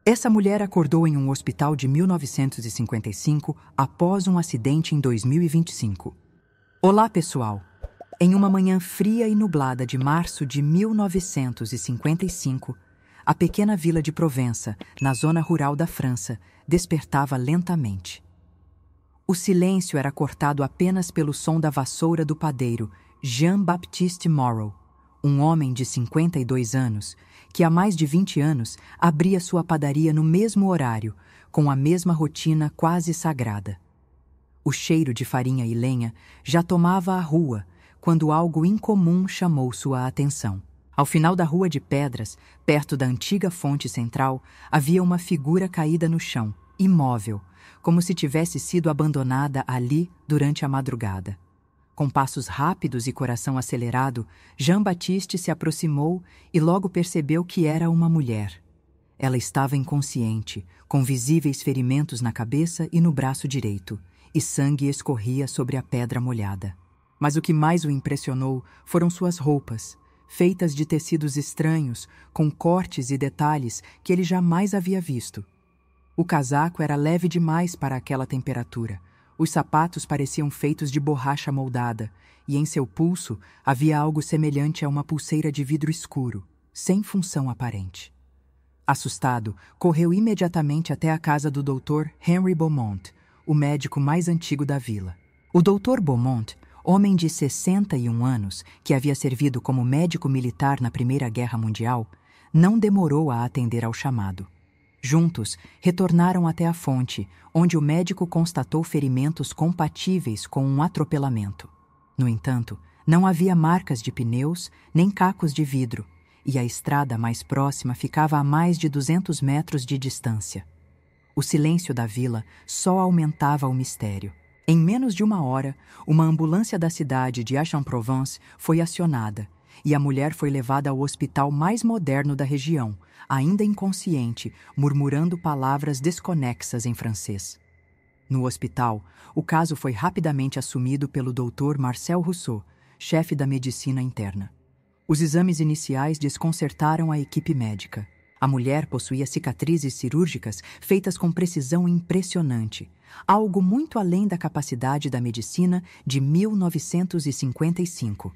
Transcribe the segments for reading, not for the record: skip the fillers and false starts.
Essa mulher acordou em um hospital de 1955 após um acidente em 2025. Olá, pessoal! Em uma manhã fria e nublada de março de 1955, a pequena vila de Provença, na zona rural da França, despertava lentamente. O silêncio era cortado apenas pelo som da vassoura do padeiro Jean-Baptiste Moreau, um homem de 52 anos, que há mais de 20 anos abria sua padaria no mesmo horário, com a mesma rotina quase sagrada. O cheiro de farinha e lenha já tomava a rua, quando algo incomum chamou sua atenção. Ao final da Rua de Pedras, perto da antiga fonte central, havia uma figura caída no chão, imóvel, como se tivesse sido abandonada ali durante a madrugada. Com passos rápidos e coração acelerado, Jean-Baptiste se aproximou e logo percebeu que era uma mulher. Ela estava inconsciente, com visíveis ferimentos na cabeça e no braço direito, e sangue escorria sobre a pedra molhada. Mas o que mais o impressionou foram suas roupas, feitas de tecidos estranhos, com cortes e detalhes que ele jamais havia visto. O casaco era leve demais para aquela temperatura. Os sapatos pareciam feitos de borracha moldada, e em seu pulso havia algo semelhante a uma pulseira de vidro escuro, sem função aparente. Assustado, correu imediatamente até a casa do Dr. Henry Beaumont, o médico mais antigo da vila. O Dr. Beaumont, homem de 61 anos, que havia servido como médico militar na Primeira Guerra Mundial, não demorou a atender ao chamado. Juntos, retornaram até a fonte, onde o médico constatou ferimentos compatíveis com um atropelamento. No entanto, não havia marcas de pneus nem cacos de vidro, e a estrada mais próxima ficava a mais de 200 metros de distância. O silêncio da vila só aumentava o mistério. Em menos de uma hora, uma ambulância da cidade de Aix-en-Provence foi acionada, e a mulher foi levada ao hospital mais moderno da região, ainda inconsciente, murmurando palavras desconexas em francês. No hospital, o caso foi rapidamente assumido pelo Dr. Marcel Rousseau, chefe da medicina interna. Os exames iniciais desconcertaram a equipe médica. A mulher possuía cicatrizes cirúrgicas feitas com precisão impressionante, algo muito além da capacidade da medicina de 1955.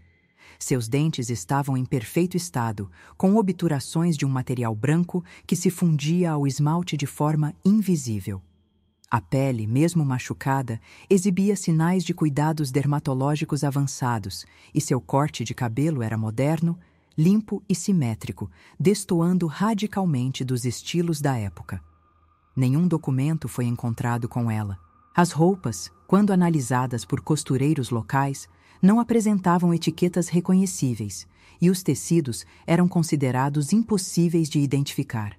Seus dentes estavam em perfeito estado, com obturações de um material branco que se fundia ao esmalte de forma invisível. A pele, mesmo machucada, exibia sinais de cuidados dermatológicos avançados, e seu corte de cabelo era moderno, limpo e simétrico, destoando radicalmente dos estilos da época. Nenhum documento foi encontrado com ela. As roupas, quando analisadas por costureiros locais, não apresentavam etiquetas reconhecíveis, e os tecidos eram considerados impossíveis de identificar.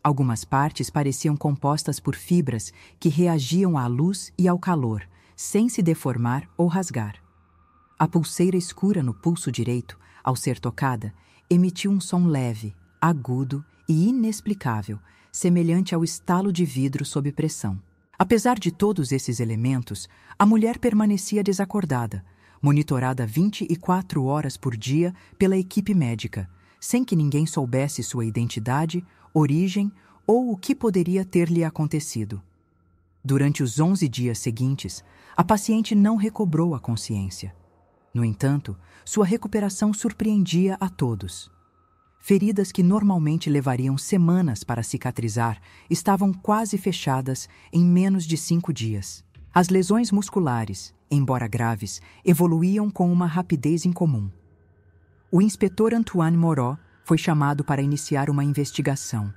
Algumas partes pareciam compostas por fibras que reagiam à luz e ao calor, sem se deformar ou rasgar. A pulseira escura no pulso direito, ao ser tocada, emitiu um som leve, agudo e inexplicável, semelhante ao estalo de vidro sob pressão. Apesar de todos esses elementos, a mulher permanecia desacordada, monitorada 24 horas por dia pela equipe médica, sem que ninguém soubesse sua identidade, origem ou o que poderia ter-lhe acontecido. Durante os 11 dias seguintes, a paciente não recobrou a consciência. No entanto, sua recuperação surpreendia a todos. Feridas que normalmente levariam semanas para cicatrizar estavam quase fechadas em menos de 5 dias. As lesões musculares, embora graves, evoluíam com uma rapidez incomum. O inspetor Antoine Moreau foi chamado para iniciar uma investigação.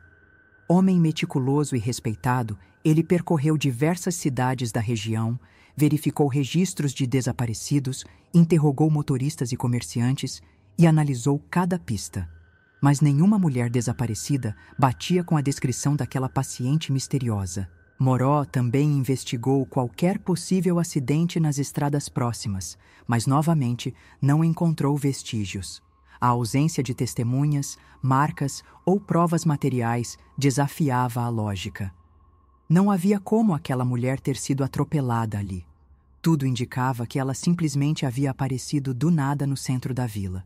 Homem meticuloso e respeitado, ele percorreu diversas cidades da região, verificou registros de desaparecidos, interrogou motoristas e comerciantes e analisou cada pista. Mas nenhuma mulher desaparecida batia com a descrição daquela paciente misteriosa. Moreau também investigou qualquer possível acidente nas estradas próximas, mas novamente não encontrou vestígios. A ausência de testemunhas, marcas ou provas materiais desafiava a lógica. Não havia como aquela mulher ter sido atropelada ali. Tudo indicava que ela simplesmente havia aparecido do nada no centro da vila.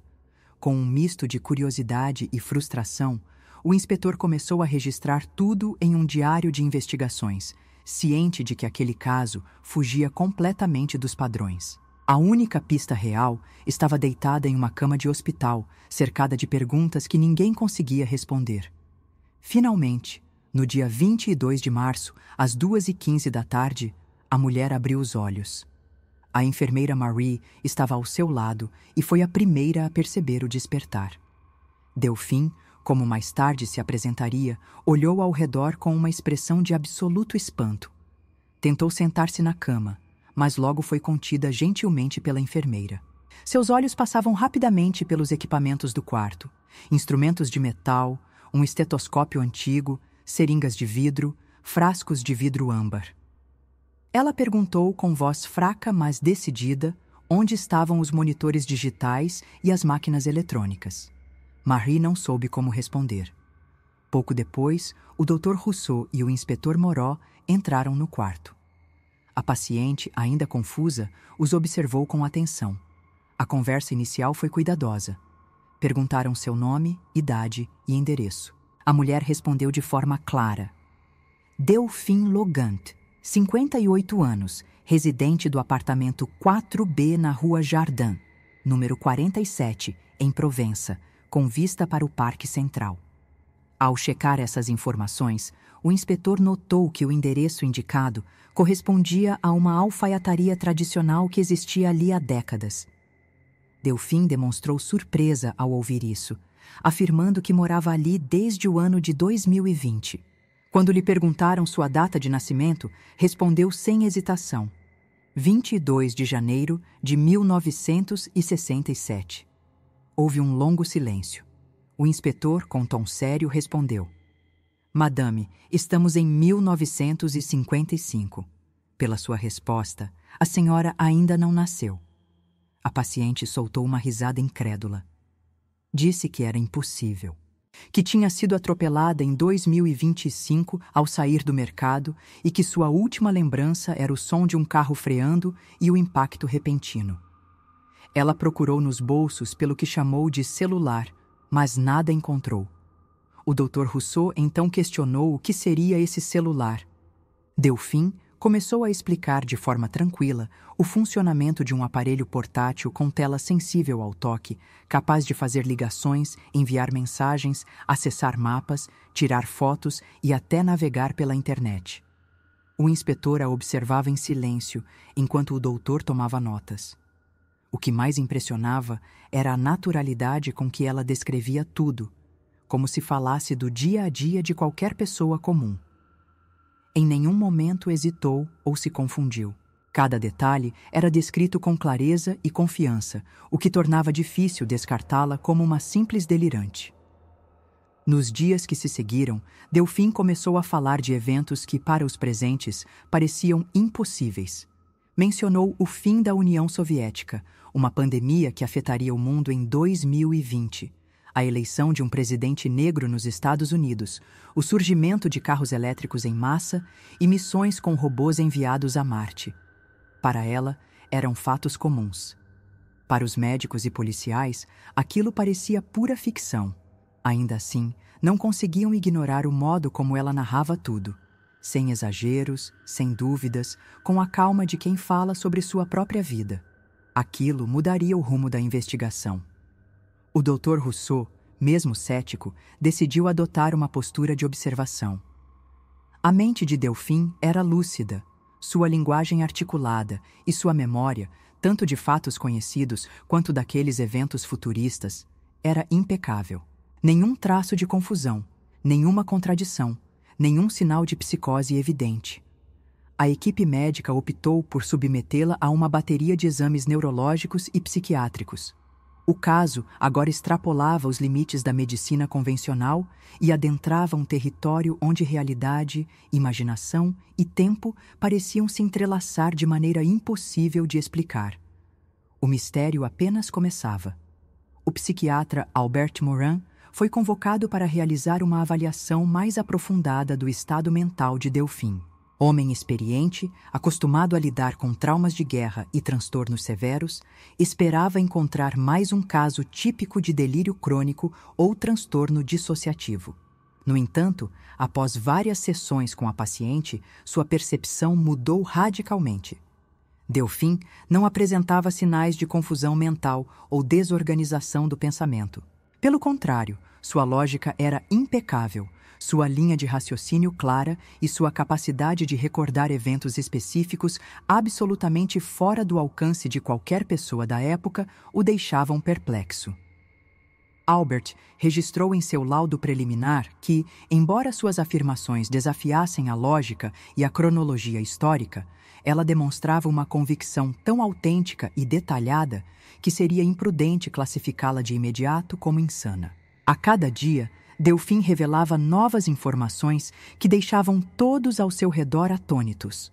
Com um misto de curiosidade e frustração, o inspetor começou a registrar tudo em um diário de investigações, ciente de que aquele caso fugia completamente dos padrões. A única pista real estava deitada em uma cama de hospital, cercada de perguntas que ninguém conseguia responder. Finalmente, no dia 22 de março, às 2h15 da tarde, a mulher abriu os olhos. A enfermeira Marie estava ao seu lado e foi a primeira a perceber o despertar. Delphine, como mais tarde se apresentaria, olhou ao redor com uma expressão de absoluto espanto. Tentou sentar-se na cama, mas logo foi contida gentilmente pela enfermeira. Seus olhos passavam rapidamente pelos equipamentos do quarto: instrumentos de metal, um estetoscópio antigo, seringas de vidro, frascos de vidro âmbar. Ela perguntou com voz fraca, mas decidida, onde estavam os monitores digitais e as máquinas eletrônicas. Marie não soube como responder. Pouco depois, o Dr. Rousseau e o inspetor Moreau entraram no quarto. A paciente, ainda confusa, os observou com atenção. A conversa inicial foi cuidadosa. Perguntaram seu nome, idade e endereço. A mulher respondeu de forma clara. Delphine Logant, 58 anos, residente do apartamento 4B na Rua Jardin, número 47, em Provença, com vista para o Parque Central. Ao checar essas informações, o inspetor notou que o endereço indicado correspondia a uma alfaiataria tradicional que existia ali há décadas. Delphine demonstrou surpresa ao ouvir isso, afirmando que morava ali desde o ano de 2020. Quando lhe perguntaram sua data de nascimento, respondeu sem hesitação: 22 de janeiro de 1967. Houve um longo silêncio. O inspetor, com tom sério, respondeu: Madame, estamos em 1955. Pela sua resposta, a senhora ainda não nasceu. A paciente soltou uma risada incrédula. Disse que era impossível. Que tinha sido atropelada em 2025 ao sair do mercado e que sua última lembrança era o som de um carro freando e o impacto repentino. Ela procurou nos bolsos pelo que chamou de celular, mas nada encontrou. O Dr. Rousseau então questionou o que seria esse celular. Delphine começou a explicar de forma tranquila o funcionamento de um aparelho portátil com tela sensível ao toque, capaz de fazer ligações, enviar mensagens, acessar mapas, tirar fotos e até navegar pela internet. O inspetor a observava em silêncio, enquanto o doutor tomava notas. O que mais impressionava era a naturalidade com que ela descrevia tudo, como se falasse do dia a dia de qualquer pessoa comum. Em nenhum momento hesitou ou se confundiu. Cada detalhe era descrito com clareza e confiança, o que tornava difícil descartá-la como uma simples delirante. Nos dias que se seguiram, Delphine começou a falar de eventos que, para os presentes, pareciam impossíveis. Mencionou o fim da União Soviética, uma pandemia que afetaria o mundo em 2020, a eleição de um presidente negro nos Estados Unidos, o surgimento de carros elétricos em massa e missões com robôs enviados a Marte. Para ela, eram fatos comuns. Para os médicos e policiais, aquilo parecia pura ficção. Ainda assim, não conseguiam ignorar o modo como ela narrava tudo. Sem exageros, sem dúvidas, com a calma de quem fala sobre sua própria vida. Aquilo mudaria o rumo da investigação. O Dr. Rousseau, mesmo cético, decidiu adotar uma postura de observação. A mente de Delphine era lúcida, sua linguagem articulada e sua memória, tanto de fatos conhecidos quanto daqueles eventos futuristas, era impecável. Nenhum traço de confusão, nenhuma contradição, nenhum sinal de psicose evidente. A equipe médica optou por submetê-la a uma bateria de exames neurológicos e psiquiátricos. O caso agora extrapolava os limites da medicina convencional e adentrava um território onde realidade, imaginação e tempo pareciam se entrelaçar de maneira impossível de explicar. O mistério apenas começava. O psiquiatra Albert Morin foi convocado para realizar uma avaliação mais aprofundada do estado mental de Delphine. Homem experiente, acostumado a lidar com traumas de guerra e transtornos severos, esperava encontrar mais um caso típico de delírio crônico ou transtorno dissociativo. No entanto, após várias sessões com a paciente, sua percepção mudou radicalmente. Delphine não apresentava sinais de confusão mental ou desorganização do pensamento. Pelo contrário, sua lógica era impecável, sua linha de raciocínio clara e sua capacidade de recordar eventos específicos absolutamente fora do alcance de qualquer pessoa da época o deixavam perplexo. Albert registrou em seu laudo preliminar que, embora suas afirmações desafiassem a lógica e a cronologia histórica, ela demonstrava uma convicção tão autêntica e detalhada que seria imprudente classificá-la de imediato como insana. A cada dia, Delphine revelava novas informações que deixavam todos ao seu redor atônitos.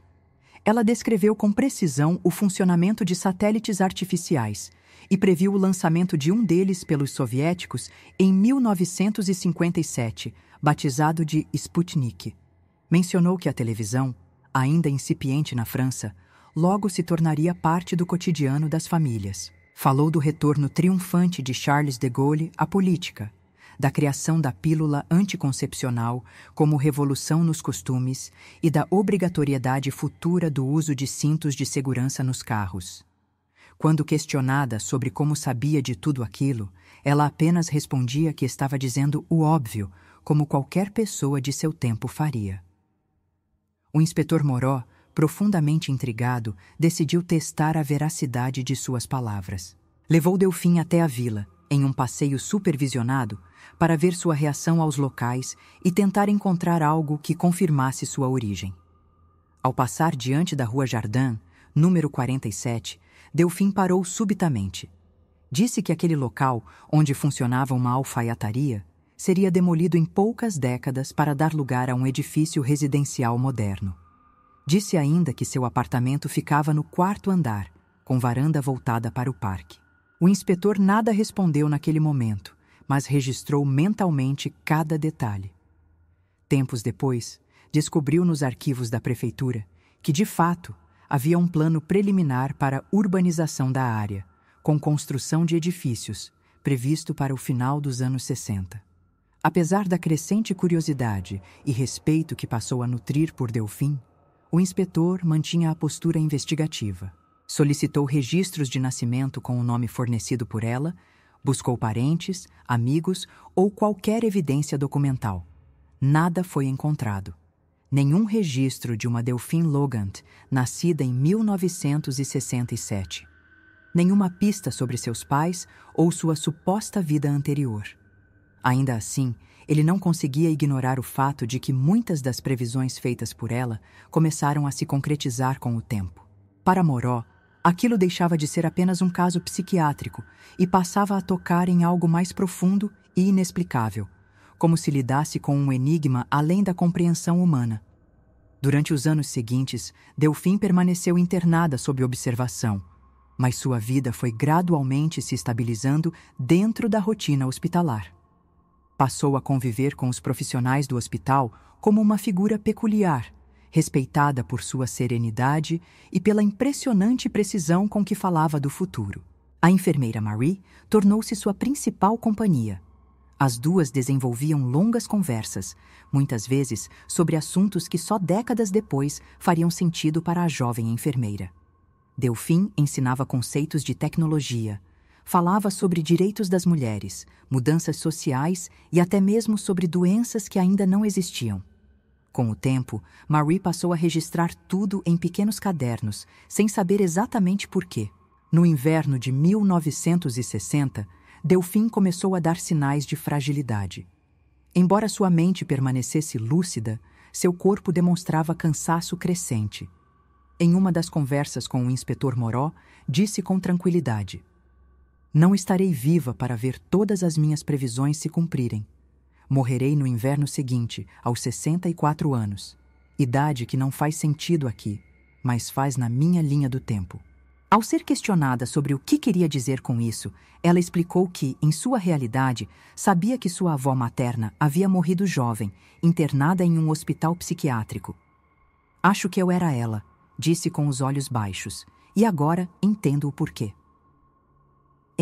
Ela descreveu com precisão o funcionamento de satélites artificiais e previu o lançamento de um deles pelos soviéticos em 1957, batizado de Sputnik. Mencionou que a televisão, ainda incipiente na França, logo se tornaria parte do cotidiano das famílias. Falou do retorno triunfante de Charles de Gaulle à política, da criação da pílula anticoncepcional como revolução nos costumes e da obrigatoriedade futura do uso de cintos de segurança nos carros. Quando questionada sobre como sabia de tudo aquilo, ela apenas respondia que estava dizendo o óbvio, como qualquer pessoa de seu tempo faria. O inspetor Moreau, profundamente intrigado, decidiu testar a veracidade de suas palavras. Levou Delphine até a vila, em um passeio supervisionado, para ver sua reação aos locais e tentar encontrar algo que confirmasse sua origem. Ao passar diante da Rua Jardin, número 47, Delphine parou subitamente. Disse que aquele local, onde funcionava uma alfaiataria, seria demolido em poucas décadas para dar lugar a um edifício residencial moderno. Disse ainda que seu apartamento ficava no 4º andar, com varanda voltada para o parque. O inspetor nada respondeu naquele momento, mas registrou mentalmente cada detalhe. Tempos depois, descobriu nos arquivos da prefeitura que, de fato, havia um plano preliminar para a urbanização da área, com construção de edifícios, previsto para o final dos anos 60. Apesar da crescente curiosidade e respeito que passou a nutrir por Delphine, o inspetor mantinha a postura investigativa. Solicitou registros de nascimento com o nome fornecido por ela, buscou parentes, amigos ou qualquer evidência documental. Nada foi encontrado. Nenhum registro de uma Delphine Logant, nascida em 1967. Nenhuma pista sobre seus pais ou sua suposta vida anterior. Ainda assim, ele não conseguia ignorar o fato de que muitas das previsões feitas por ela começaram a se concretizar com o tempo. Para Moreau, aquilo deixava de ser apenas um caso psiquiátrico e passava a tocar em algo mais profundo e inexplicável, como se lidasse com um enigma além da compreensão humana. Durante os anos seguintes, Delphine permaneceu internada sob observação, mas sua vida foi gradualmente se estabilizando dentro da rotina hospitalar. Passou a conviver com os profissionais do hospital como uma figura peculiar, respeitada por sua serenidade e pela impressionante precisão com que falava do futuro. A enfermeira Marie tornou-se sua principal companhia. As duas desenvolviam longas conversas, muitas vezes sobre assuntos que só décadas depois fariam sentido para a jovem enfermeira. Delphine ensinava conceitos de tecnologia, falava sobre direitos das mulheres, mudanças sociais e até mesmo sobre doenças que ainda não existiam. Com o tempo, Marie passou a registrar tudo em pequenos cadernos, sem saber exatamente por quê. No inverno de 1960, Delphine começou a dar sinais de fragilidade. Embora sua mente permanecesse lúcida, seu corpo demonstrava cansaço crescente. Em uma das conversas com o inspetor Moreau, disse com tranquilidade: "Não estarei viva para ver todas as minhas previsões se cumprirem. Morrerei no inverno seguinte, aos 64 anos. Idade que não faz sentido aqui, mas faz na minha linha do tempo." Ao ser questionada sobre o que queria dizer com isso, ela explicou que, em sua realidade, sabia que sua avó materna havia morrido jovem, internada em um hospital psiquiátrico. "Acho que eu era ela", disse com os olhos baixos, "e agora entendo o porquê."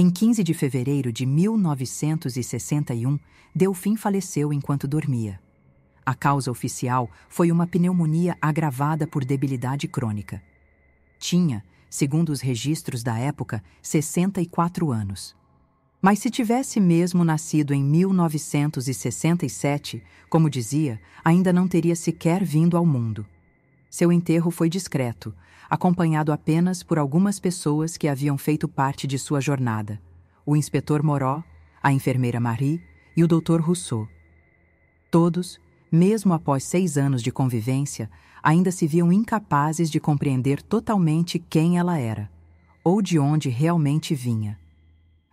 Em 15 de fevereiro de 1961, Delphine faleceu enquanto dormia. A causa oficial foi uma pneumonia agravada por debilidade crônica. Tinha, segundo os registros da época, 64 anos. Mas se tivesse mesmo nascido em 1967, como dizia, ainda não teria sequer vindo ao mundo. Seu enterro foi discreto, acompanhado apenas por algumas pessoas que haviam feito parte de sua jornada: o inspetor Moreau, a enfermeira Marie e o Dr. Rousseau. Todos, mesmo após 6 anos de convivência, ainda se viam incapazes de compreender totalmente quem ela era, ou de onde realmente vinha.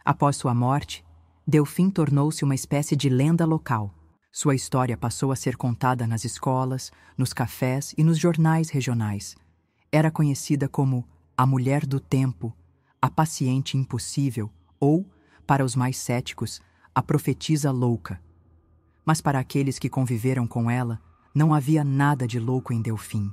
Após sua morte, Delphine tornou-se uma espécie de lenda local. Sua história passou a ser contada nas escolas, nos cafés e nos jornais regionais. Era conhecida como a Mulher do Tempo, a Paciente Impossível ou, para os mais céticos, a Profetisa Louca. Mas para aqueles que conviveram com ela, não havia nada de louco em Delphine.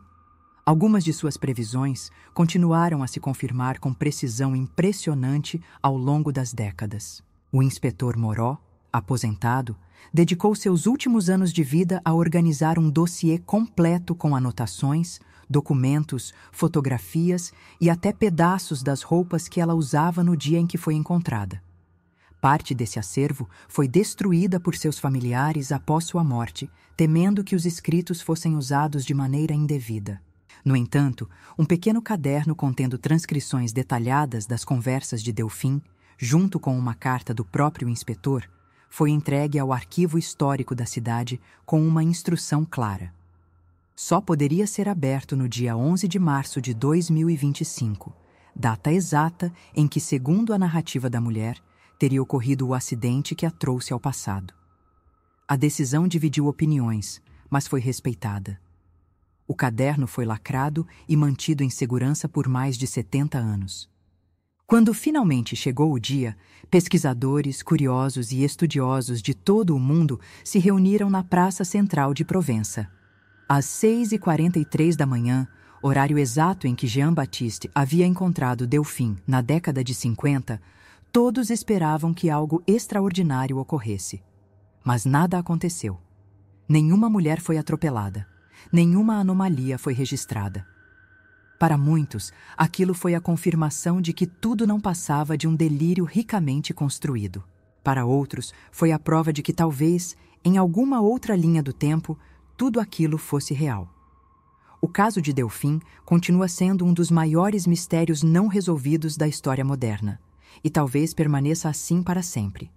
Algumas de suas previsões continuaram a se confirmar com precisão impressionante ao longo das décadas. O inspetor Moreau, aposentado, dedicou seus últimos anos de vida a organizar um dossiê completo com anotações, documentos, fotografias e até pedaços das roupas que ela usava no dia em que foi encontrada. Parte desse acervo foi destruída por seus familiares após sua morte, temendo que os escritos fossem usados de maneira indevida. No entanto, um pequeno caderno contendo transcrições detalhadas das conversas de Delphine, junto com uma carta do próprio inspetor, foi entregue ao arquivo histórico da cidade com uma instrução clara. Só poderia ser aberto no dia 11 de março de 2025, data exata em que, segundo a narrativa da mulher, teria ocorrido o acidente que a trouxe ao passado. A decisão dividiu opiniões, mas foi respeitada. O caderno foi lacrado e mantido em segurança por mais de 70 anos. Quando finalmente chegou o dia, pesquisadores, curiosos e estudiosos de todo o mundo se reuniram na Praça Central de Provença. Às 6h43 da manhã, horário exato em que Jean-Baptiste havia encontrado Delphine na década de 50, todos esperavam que algo extraordinário ocorresse. Mas nada aconteceu. Nenhuma mulher foi atropelada. Nenhuma anomalia foi registrada. Para muitos, aquilo foi a confirmação de que tudo não passava de um delírio ricamente construído. Para outros, foi a prova de que talvez, em alguma outra linha do tempo, tudo aquilo fosse real. O caso de Delphine continua sendo um dos maiores mistérios não resolvidos da história moderna, e talvez permaneça assim para sempre.